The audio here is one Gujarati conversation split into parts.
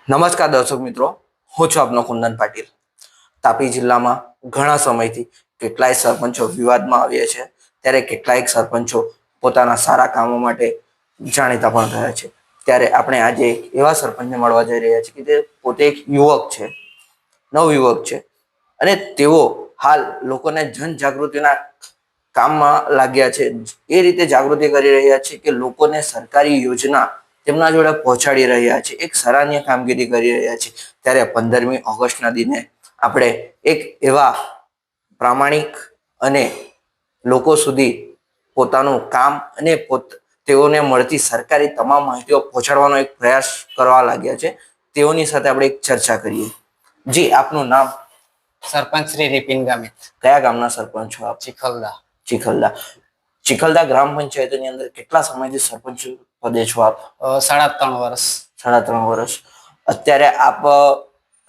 નમસ્કાર દર્શક મિત્રો, હું છું આપનો કુંદન પાટીલ. તાપી જિલ્લામાં ઘણા સમયથી કેટલાય સરપંચો વિવાદમાં આવ્યા છે, ત્યારે કેટલાયક સરપંચો પોતાના સારા કામો માટે જાણીતા પણ થયા છે. ત્યારે આપણે આજે એવા સરપંચને મળવા જઈ રહ્યા છીએ કે તે પોતે એક યુવક છે, નવયુવક છે, અને તેઓ હાલ લોકોને જનજાગૃતિના કામમાં લાગ્યા છે. એ રીતે જાગૃતિ કરી રહ્યા છે કે લોકોને સરકારી યોજના તેમના જોડે પહોંચાડી રહ્યા છે, એક સરાહનીય કામગીરી કરી રહ્યા છે. ત્યારે 15મી ઓગસ્ટના દિને આપણે એક એવા પ્રામાણિક અને લોકો સુધી પોતાનું કામ અને તેઓને મળતી સરકારી તમામ માહિતીઓ પહોંચાડવાનો એક પ્રયાસ કરવા લાગ્યા છે. તેઓની સાથે આપણે એક ચર્ચા કરીએ. જી, આપનું નામ? સરપંચ શ્રી રિપિન ગામિત. કયા ગામના સરપંચ છો આપ? ચિખલદા. ચિખલદા. ચિખલદા ગ્રામ પંચાયતની અંદર કેટલા સમયથી સરપંચ પદે છો આપ? 3.5 વર્ષ. 3.5 વર્ષ. અત્યારે આપ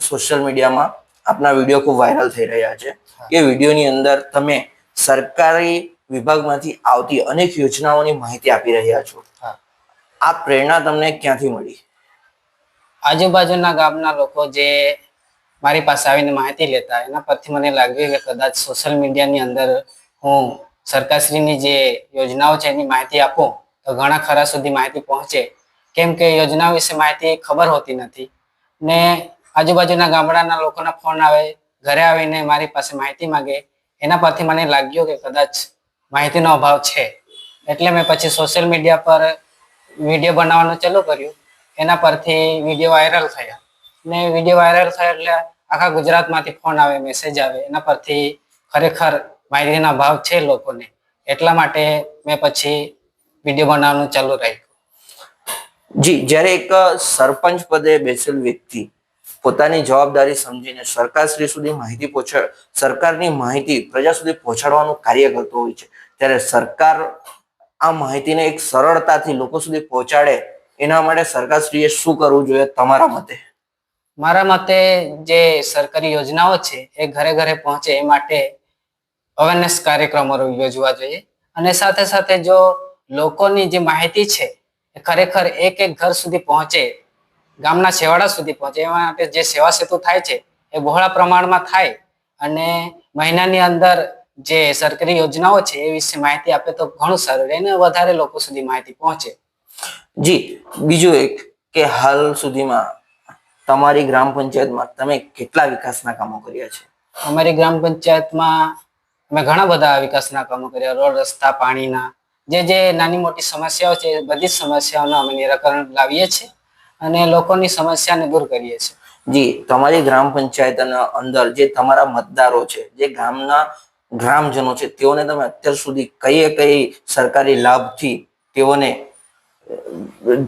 સોશિયલ મીડિયામાં આપના વિડીયો ખૂબ વાયરલ થઈ રહ્યા છે. એ વિડીયોની અંદર તમે સરકારી વિભાગમાંથી આવતી અનેક યોજનાઓની માહિતી આપી રહ્યા છો. આ પ્રેરણા તમને ક્યાંથી મળી? આજુબાજુના ગામના લોકો જે મારી પાસે આવીને માહિતી લેતા, એના પરથી મને લાગ્યું કે કદાચ સોશિયલ મીડિયાની અંદર હું સરકારશ્રીની જે યોજનાઓ છે એની માહિતી આપું તો ઘણા ખરા સુધી માહિતી પહોંચે. કેમ કે યોજના વિશે માહિતી ખબર હોતી નથી ને આજુબાજુના ગામડાના લોકોના ફોન આવે, ઘરે આવીને મારી પાસે માહિતી માંગે. એના પરથી મને લાગ્યું કે કદાચ માહિતીનો અભાવ છે. એટલે મેં પછી સોશિયલ મીડિયા પર વિડીયો બનાવવાનું ચાલુ કર્યું. એના પરથી વિડીયો વાયરલ થયા ને વિડીયો વાયરલ થયા એટલે આખા ગુજરાતમાંથી ફોન આવે, મેસેજ આવે. એના પરથી ખરેખર માહિતીનો અભાવ છે લોકોને. એટલા માટે મેં પછી વિડીયો બનાવવાનું ચાલુ રાખ્યું. જી, જ્યારે એક સરપંચ પદે બેસેલ વ્યક્તિ પોતાની જવાબદારી સમજીને સરકારશ્રી સુધી સરકારની માહિતી પ્રજા સુધી પહોંચાડવાનું કાર્ય કરતો હોય છે, ત્યારે સરકાર આ માહિતીને એક સરળતાથી લોકો સુધી પહોંચાડે એના માટે સરકારશ્રીએ શું કરવું જોઈએ તમારા મતે? મારા મતે જે સરકારી યોજનાઓ છે એ ઘરે ઘરે પહોંચે એ માટે અવેરનેસ કાર્યક્રમો યોજવા જોઈએ. અને સાથે સાથે જો લોકોની જે માહિતી છે એ ખરેખર એક એક ઘર સુધી પહોંચે, ગામના છેવાડા સુધી પહોંચે, એ માટે જે સેવા સેતુ થાય છે એ બહોળા પ્રમાણમાં થાય અને મહિનાની અંદર જે સરકારી યોજનાઓ છે એ વિશે માહિતી આપે તો ઘણું સારું રહે અને વધારે લોકો સુધી માહિતી પહોંચે. જી, બીજું એક કે હાલ સુધીમાં તમારી ગ્રામ પંચાયતમાં તમે કેટલા વિકાસના કામો કર્યા છે? અમારી ગ્રામ પંચાયતમાં અમે ઘણા બધા વિકાસના કામો કર્યા. રોડ, રસ્તા, પાણીના જે નાની મોટી સમસ્યાઓ છે એ બધી સમસ્યાઓનું અમે નિરાકરણ લાવીએ છીએ અને લોકોની સમસ્યાને દૂર કરીએ છીએ. જી, તમારી ગ્રામ પંચાયતના અંદર જે તમારા મતદારો છે, જે ગામના ગ્રામજનો છે, તેઓને તમે અત્યાર સુધી કઈ સરકારી લાભથી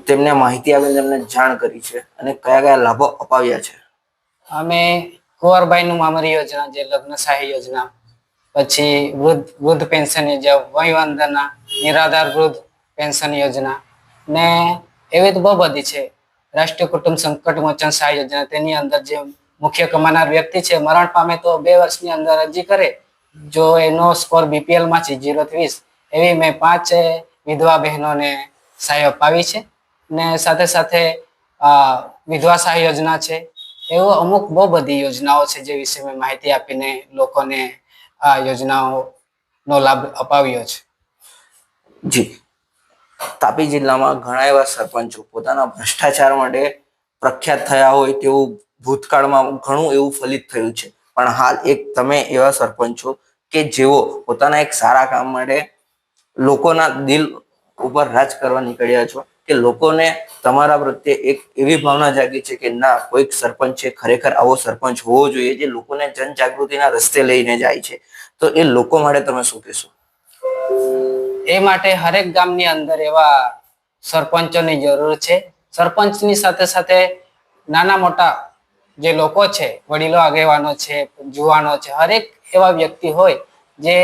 તેમને માહિતી આપીને તેમને જાણ કરી છે અને કયા કયા લાભો અપાવ્યા છે? અમે કુંવરબાઈનું મામરી યોજના, જે લગ્ન સહાય યોજના, પછી વૃદ્ધ પેન્શન યોજના, વયવંદના, નિરાધાર વૃદ્ધ પેન્શન યોજના ને એવી તો બહુ બધી છે. રાષ્ટ્રીય કુટુંબ સંકટ મોચન સહાય યોજના, તેની અંદર જે મુખ્ય કમાનાર વ્યક્તિ છે મરણ પામે તો 2 વર્ષની અંદર અરજી કરે. જો એનો સ્કોર BPL માં છે 0 થી 20, એવી મેં 5 વિધવા બહેનોને સહાય અપાવી છે. ને સાથે સાથે વિધવા સહાય યોજના છે. એવો અમુક બહુ બધી યોજનાઓ છે જે વિશે મેં માહિતી આપીને લોકોને આ યોજનાઓનો લાભ અપાવ્યો છે. જી, તાપી જિલ્લામાં ઘણા એવા સરપંચો પોતાના ભ્રષ્ટાચાર માટે પ્રખ્યાત થયા હોય તેવું ભૂતકાળમાં ઘણું એવું ફલિત થયું છે. પણ હાલ એક તમે એવા સરપંચો કે જેઓ પોતાના એક સારા કામ માટે લોકોના દિલ ઉપર રાજ કરવા નીકળ્યા છો, કે લોકોને તમારા પ્રત્યે એક એવી ભાવના જાગી છે કે ના, કોઈક સરપંચ છે, ખરેખર આવો સરપંચ હોવો જોઈએ જે લોકોને જનજાગૃતિના રસ્તે લઈને જાય છે. તો એ લોકો માટે તમે શું કહેશો? એ માટે હરેક ગામની અંદર એવા સરપંચોની જરૂર છે. સરપંચની સાથે સાથે નાના મોટા જે લોકો છે, વડીલો, આગેવાનો છે, જુવાનો છે, હરેક એવા વ્યક્તિ હોય જે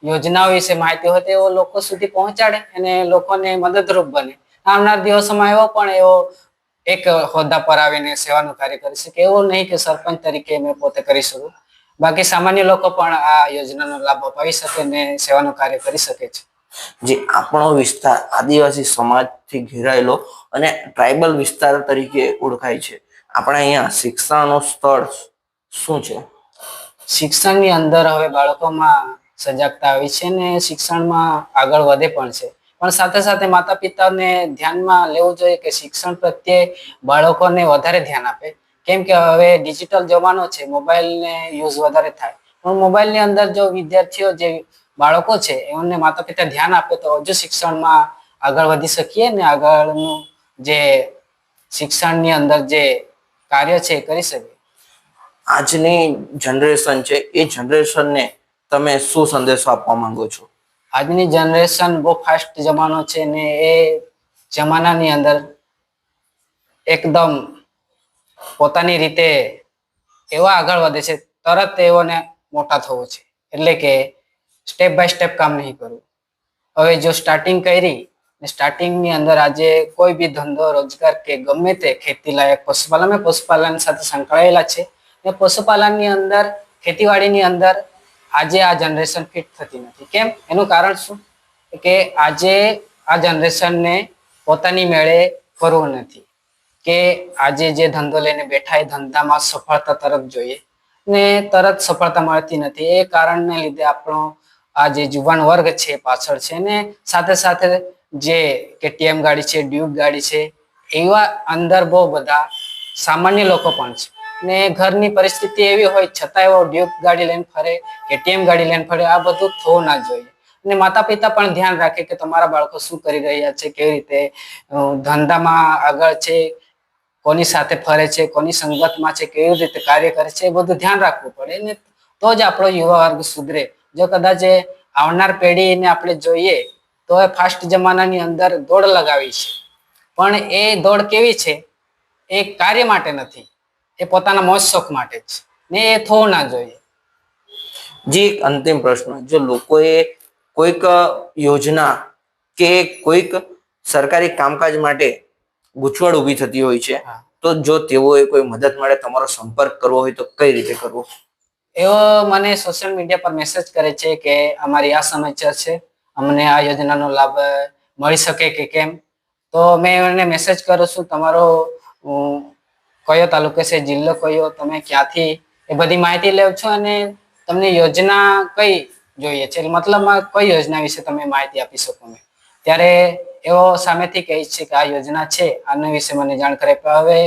યોજનાઓ વિશે માહિતી હોય તેઓ લોકો સુધી પહોંચાડે અને લોકોને મદદરૂપ બને. આવનાર દિવસોમાં એવો એક હોદ્દા પર આવીને સેવાનું કાર્ય કરી શકે. એવું નહીં કે સરપંચ તરીકે મેં પોતે કરી શકું. બાકી સામાન્ય લોકો પણ આ યોજનાનો લાભ અપાવી શકે અને સેવાનું કાર્ય કરી શકે છે. જે આપણો વિસ્તાર આદિવાસી સમાજથી ઘેરાયેલો અને ટ્રાઇબલ વિસ્તાર તરીકે ઓળખાય છે, આપણા અહીંયા શિક્ષણનું સ્તર શું છે? શિક્ષણની અંદર હવે બાળકોમાં સજાગતા આવી છે ને શિક્ષણમાં આગળ વધે પણ છે, પણ સાથે સાથે માતા પિતાને ધ્યાનમાં લેવું જોઈએ કે શિક્ષણ પ્રત્યે બાળકોને વધારે ધ્યાન આપે. કેમ કે હવે ડિજિટલ જમાનો છે, મોબાઈલને યુઝ વધારે થાય, પણ મોબાઈલની અંદર જો વિદ્યાર્થીઓ જે બાળકો છે એમને માતા પિતા ધ્યાન આપે તો હજુ શિક્ષણમાં આગળ વધી શકીએ ને આગળનું જે શિક્ષણની અંદર જે કાર્ય છે એ કરી શકીએ. આજની જનરેશન છે એ જનરેશનને તમે શું સંદેશો આપવા માંગો છો? આજની જનરેશન બહુ ફાસ્ટ જમાનો છે ને એ જમાનાની અંદર એકદમ પોતાની રીતે એવા આગળ વધે છે, તરત તેઓને મોટા થવું છે, એટલે કે સ્ટેપ બાય સ્ટેપ કામ નહીં કરવું. હવે જો સ્ટાર્ટિંગ કરી ને સ્ટાર્ટિંગની અંદર આજે કોઈ બી ધંધો રોજગાર કે ગમે તે ખેતી લાયક પશુપાલન સાથે સંકળાયેલા છે ને પશુપાલનની અંદર ખેતીવાડીની અંદર આજે આ જનરેશન ફિટ થતી નથી. કેમ? એનું કારણ શું કે આજે આ જનરેશનને પોતાની મેળે ફરવું નથી, કે આજે જે ધંધો લઈને બેઠા એ ધંધામાં સફળતા તરફ જોઈએ ને તરત સફળતા મળતી નથી. એ કારણને લીધે આપણો આ જે યુવાન વર્ગ છે પાછળ છે ને સાથે સાથે જે કેટીએમ ગાડી છે, ડ્યુક ગાડી છે, એવા અંદર બહુ બધા સામાન્ય લોકો પણ છે ને ઘરની પરિસ્થિતિ એવી હોય છતાં એવો ડ્યુક ગાડી લઈને ફરે, કેટીએમ ગાડી લઈને ફરે. આ બધું થવું ના જોઈએ. અને માતા પિતા પણ ધ્યાન રાખે કે તમારા બાળકો શું કરી રહ્યા છે, કેવી રીતે ધંધામાં આગળ છે, કોની સાથે ફરે છે, કોની સંગતમાં છે, કેવી રીતે કાર્ય કરે છે, એ બધું ધ્યાન રાખવું પડે ને તો જ આપણો યુવા વર્ગ સુધરે. જો કદાચ આવનાર પેઢીને આપણે જોઈએ તો એ ફાસ્ટ જમાનાની અંદર દોડ લગાવી છે, પણ એ દોડ કેવી છે? એ કાર્ય માટે નથી, એ પોતાના મોજ શોખ માટે જ ને એ થવું ના જોઈએ. જી, એક અંતિમ પ્રશ્ન, જો લોકોએ કોઈક યોજના કે કોઈક સરકારી કામકાજ માટે ગૂંચવણ ઊભી થતી હોય છે, તો જો તેઓએ કોઈ મદદ માટે તમારો સંપર્ક કરવો હોય તો કઈ રીતે કરવો? એવો મને સોશિયલ મીડિયા પર મેસેજ કરે છે કે અમારી આ સમસ્યા છે, અમને આ યોજનાનો લાભ મળી શકે કે કેમ? તો મેં એને મેસેજ કરું છું, તમારો કયો તાલુકો છે, જિલ્લો કયો, તમે ક્યાંથી, એ બધી માહિતી લેવ છો અને તમને યોજના કઈ જોઈએ છે, મતલબમાં કઈ યોજના વિશે તમે માહિતી આપી શકો. મેં ત્યારે એવો સામેથી કહે છે કે આ યોજના છે, આના વિશે મને જાણ કરે. હવે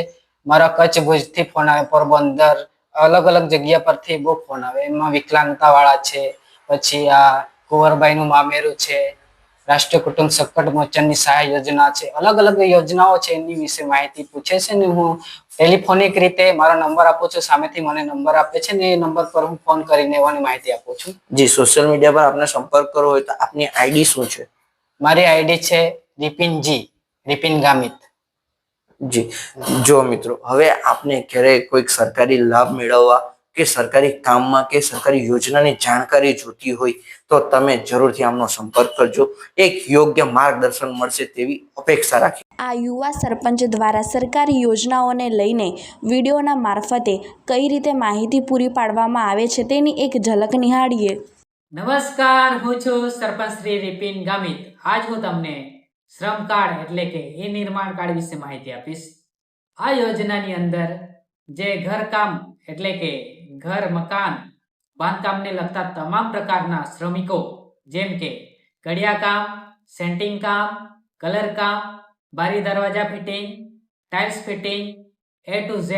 મારા કચ્છ ભુજથી ફોન આવે, પોરબંદર, અલગ અલગ જગ્યા પરથી બહુ ફોન આવે. એમાં વિકલાંગતા વાળા છે, પછી આ કુંવરબાઈ નું મામેરું છે, રાષ્ટ્રીય કુટુંબ સંકટ મોચનની સહાય યોજના છે, અલગ અલગ યોજનાઓ છે, એની વિશે માહિતી પૂછે છે ને હું ટેલિફોનિક રીતે મારો નંબર આપું છું, સામેથી મને નંબર આપે છે ને એ નંબર પર હું ફોન કરીને એવાની માહિતી આપું છું. જી, સોશિયલ મીડિયા પર આપને સંપર્ક કરવો હોય તો આપની આઈડી શું છે? મારી આઈડી છે રિપિન ગામિત. જી, જો મિત્રો, હવે આપને ક્યારેય કોઈક સરકારી લાભ મેળવવા કે સરકારી કામમાં કે સરકારી યોજનાની જાણકારી જોતી હોય તો તમે જરૂરથી આમનો સંપર્ક કરજો. એક યોગ્ય માર્ગદર્શન મળશે તેવી અપેક્ષા રાખી. આ યુવા સરપંચ દ્વારા સરકારી યોજનાઓને લઈને વિડીયોના મારફતે કઈ રીતે માહિતી પૂરી પાડવામાં આવે છે તેની એક ઝલક નિહાળીએ. નમસ્કાર, હું છું સરપંચ શ્રી રિપિન ગામિત. આજ હું તમને શ્રમ કાર્ડ એટલે કે ઈ નિર્માણ કાર્ડ વિશે માહિતી આપીશ. આ યોજનાની અંદર જે ઘરકામ એટલે કે ઘર મકાન બાંધકામને લગતા તમામ પ્રકારના શ્રમિકો, જેમ કે કડિયા કામ, સેન્ટિંગ કામ, કલર કામ, બારી દરવાજા fitting, tiles fitting, A to Z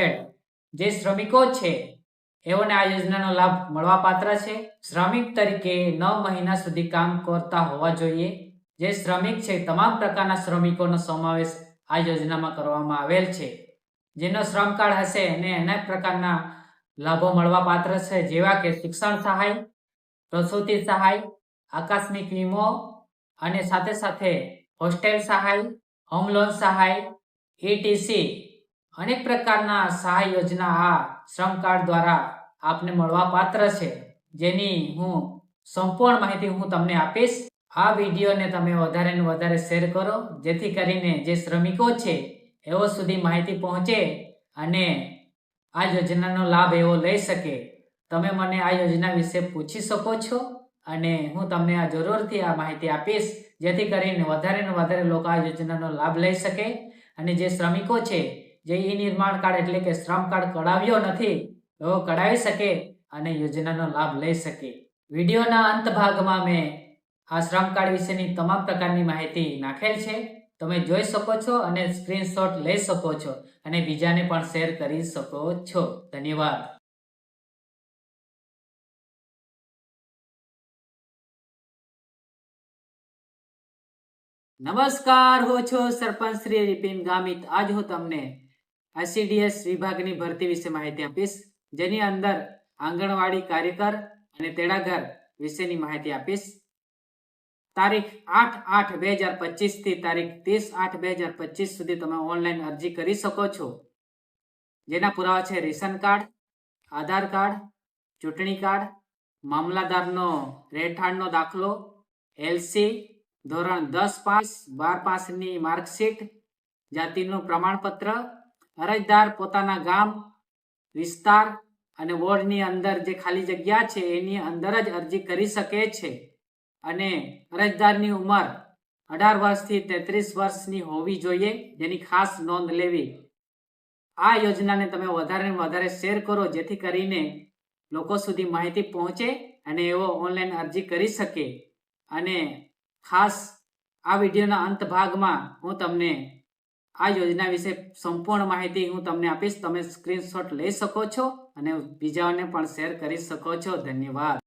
જે શ્રમિકો છે એઓને આ યોજનાનો લાભ મળવા પાત્ર છે. શ્રમિક તરીકે 9 મહિના સુધી કામ કરતા હોવા જોઈએ. જે શ્રમિક છે તમામ પ્રકારના શ્રમિકોનો સમાવેશ આ યોજનામાં કરવામાં આવેલ છે. જેનો શ્રમ કાર્ડ હશે એને અનેક પ્રકારના લાભો મળવા પાત્ર છે, જેવા કે શિક્ષણ સહાય, પ્રસૂતિ સહાય, આકસ્મિક વીમો અને સાથે સાથે હોસ્ટેલ સહાય, હોમ લોન સહાય, ETC અનેક પ્રકારના સહાય યોજના આ શ્રમ કાર્ડ દ્વારા આપને મળવા પાત્ર છે, જેની હું સંપૂર્ણ માહિતી હું તમને આપીશ. આ વિડીયોને તમે વધારે ને વધારે શેર કરો, જેથી કરીને જે શ્રમિકો છે એઓ સુધી માહિતી પહોંચે અને આ યોજનાનો લાભ એવો લઈ શકે. તમે મને આ યોજના વિશે પૂછી શકો છો અને હું તમને આ જરૂરથી આ માહિતી આપીશ, જેથી કરીને વધારે ને વધારે લોકો આ યોજનાનો લાભ લઈ શકે અને જે શ્રમિકો છે જે ઈ નિર્માણ કાર્ડ એટલે કે શ્રમ કાર્ડ કઢાવ્યો નથી તો કઢાવી શકે અને યોજનાનો લાભ લઈ શકે. વિડીયોના અંત ભાગમાં મેં આ શ્રમ કાર્ડ વિશેની તમામ પ્રકારની માહિતી નાખેલ છે. તમે જોઈ શકો છો અને સ્ક્રીનશોટ લઈ શકો છો અને બીજાને પણ શેર કરી શકો છો. ધન્યવાદ. નમસ્કાર, હું છું સરપંચ શ્રી રિપિન ગામિત. આજ હું તમને ICDS વિભાગની ભરતી વિશે માહિતી આપીશ, જેની અંદર આંગણવાડી કાર્યકર અને તેડાગર વિશેની માહિતી આપીશ. તારીખ 8/8/2025 થી તારીખ 30/8/2025 સુધી તમે ઓનલાઈન અરજી કરી શકો છો. જેના પુરાવા છે રેશન કાર્ડ, આધાર કાર્ડ, ચૂંટણી કાર્ડ, મામલાદારનો રહેઠાણનો દાખલો, LC, ધોરણ 10 પાસ, 12 પાસની માર્કશીટ, જાતિનું પ્રમાણપત્ર. અરજદાર પોતાના ગામ, વિસ્તાર અને વોર્ડની અંદર જે ખાલી જગ્યા છે એની અંદર જ અરજી કરી શકે છે અને અરજદારની ઉંમર 18 વર્ષથી 33 વર્ષની હોવી જોઈએ, જેની ખાસ નોંધ લેવી. આ યોજનાને તમે વધારે ને વધારે શેર કરો, જેથી કરીને લોકો સુધી માહિતી પહોંચે અને એવો ઓનલાઈન અરજી કરી શકે. અને ખાસ આ વિડીયોના અંત ભાગમાં હું તમને આ યોજના વિશે સંપૂર્ણ માહિતી હું તમને આપીશ. તમે સ્ક્રીનશોટ લઈ શકો છો અને બીજાઓને પણ શેર કરી શકો છો. ધન્યવાદ.